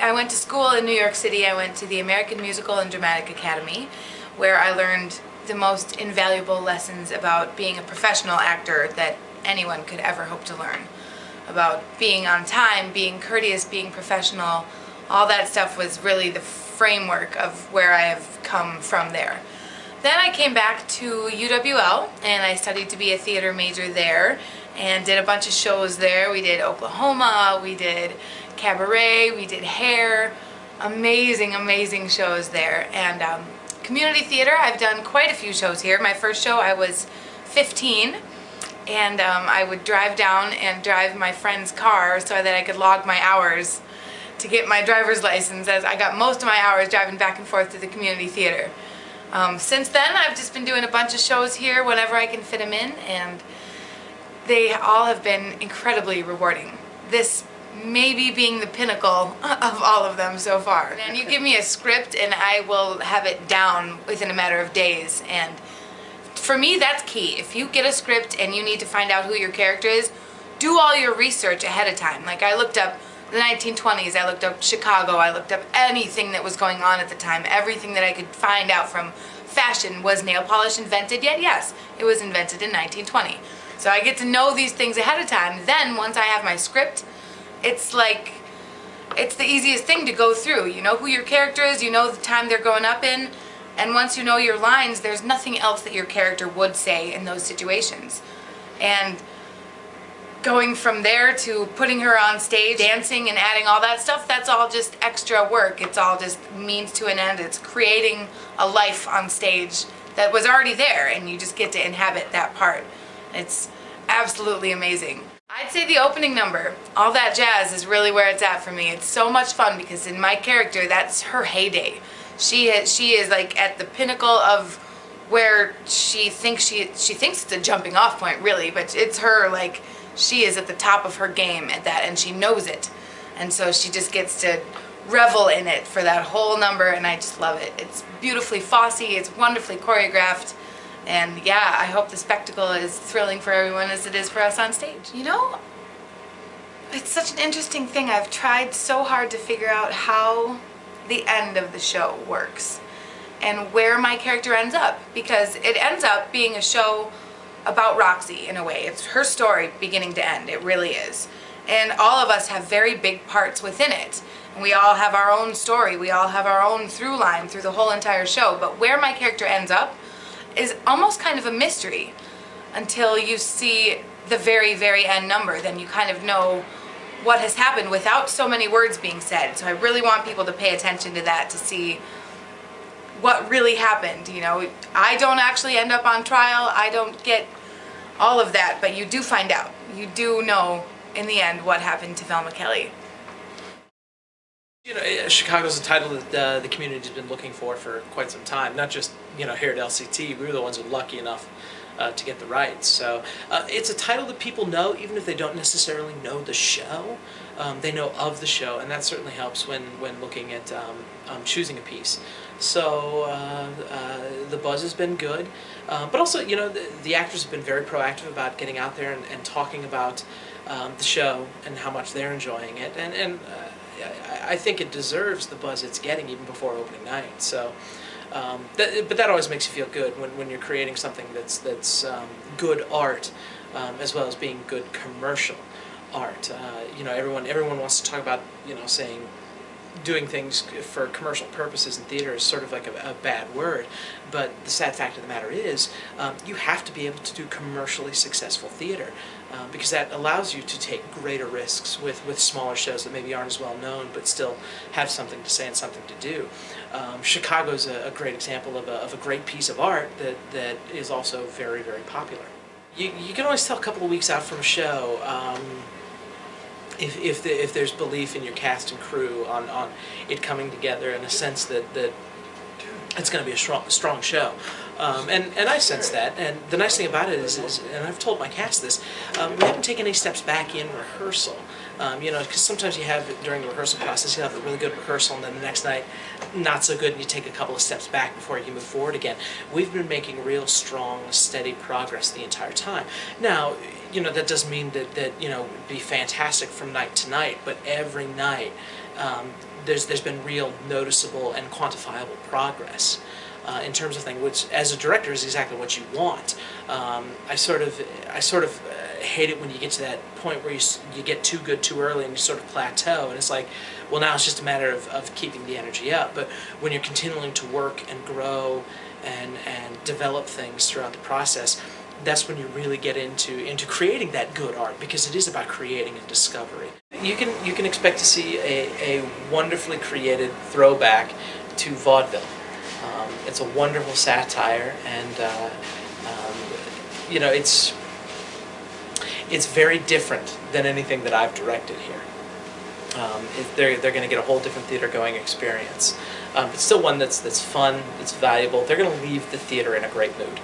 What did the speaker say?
I went to school in New York City. I went to the American Musical and Dramatic Academy, where I learned the most invaluable lessons about being a professional actor that anyone could ever hope to learn. About being on time, being courteous, being professional. All that stuff was really the framework of where I have come from there. Then I came back to UWL and I studied to be a theater major there and did a bunch of shows there. We did Oklahoma, we did Cabaret, we did Hair. Amazing, amazing shows there. And community theater, I've done quite a few shows here. My first show I was 15 and I would drive down and drive my friend's car so that I could log my hours to get my driver's license, as I got most of my hours driving back and forth to the community theater. Since then, I've just been doing a bunch of shows here whenever I can fit them in, and they all have been incredibly rewarding. This maybe being the pinnacle of all of them so far. And you give me a script and I will have it down within a matter of days, and for me that's key. If you get a script and you need to find out who your character is, do all your research ahead of time. Like, I looked up the 1920s, I looked up Chicago, I looked up anything that was going on at the time. Everything that I could find out from fashion. Was nail polish invented yet? Yes, it was invented in 1920. So I get to know these things ahead of time. Then once I have my script, it's like, it's the easiest thing to go through. You know who your character is, you know the time they're growing up in, and once you know your lines, there's nothing else that your character would say in those situations. And going from there to putting her on stage, dancing and adding all that stuff, that's all just extra work. It's all just means to an end. It's creating a life on stage that was already there, and you just get to inhabit that part. It's absolutely amazing. I'd say the opening number, All That Jazz, is really where it's at for me. It's so much fun because in my character, that's her heyday. She is like at the pinnacle of where she thinks it's a jumping off point, really, but it's her, like, she is at the top of her game at that, and she knows it. And so she just gets to revel in it for that whole number, and I just love it. It's beautifully Fosse, it's wonderfully choreographed, and yeah, I hope the spectacle is thrilling for everyone as it is for us on stage. You know, it's such an interesting thing. I've tried so hard to figure out how the end of the show works and where my character ends up, because it ends up being a show about Roxy in a way. It's her story beginning to end, it really is. And all of us have very big parts within it. And we all have our own story, we all have our own through line through the whole entire show, but where my character ends up is almost kind of a mystery until you see the very, very end number. Then you kind of know what has happened without so many words being said. So I really want people to pay attention to that, to see what really happened. You know, I don't actually end up on trial, I don't get all of that, but you do find out. You do know in the end what happened to Velma Kelly. You know, Chicago's a title that the community's been looking for quite some time. Not just, you know, here at LCT, we were the ones who were lucky enough to get the rights. So it's a title that people know, even if they don't necessarily know the show. They know of the show, and that certainly helps when looking at choosing a piece. So the buzz has been good, but also, you know, the actors have been very proactive about getting out there and talking about the show and how much they're enjoying it, and I think it deserves the buzz it's getting even before opening night. So, but that always makes you feel good when you're creating something that's good art, as well as being good commercial art. You know, everyone wants to talk about, you know, saying doing things for commercial purposes in theater is sort of like a bad word, but the sad fact of the matter is you have to be able to do commercially successful theater, because that allows you to take greater risks with smaller shows that maybe aren't as well known but still have something to say and something to do. Chicago's a great example of a great piece of art that is also very, very popular. You can always tell a couple of weeks out from a show if there's belief in your cast and crew on it coming together in a sense that it's going to be a strong show. And I sense that, and the nice thing about it is, and I've told my cast this, we haven't taken any steps back in rehearsal. You know, because sometimes you have, during the rehearsal process, you have a really good rehearsal, and then the next night, not so good, and you take a couple of steps back before you move forward again. We've been making real strong, steady progress the entire time. Now, you know, that doesn't mean that you know, it'd be fantastic from night to night, but every night there's been real noticeable and quantifiable progress in terms of things, which as a director is exactly what you want. I sort of hate it when you get to that point where you get too good too early and you sort of plateau, and it's like, well, now it's just a matter of keeping the energy up. But when you're continuing to work and grow and develop things throughout the process, that's when you really get into creating that good art, because it is about creating and discovery. You can expect to see a wonderfully created throwback to vaudeville. It's a wonderful satire, and you know, it's very different than anything that I've directed here. They're going to get a whole different theater-going experience. It's still one that's fun, it's valuable. They're going to leave the theater in a great mood.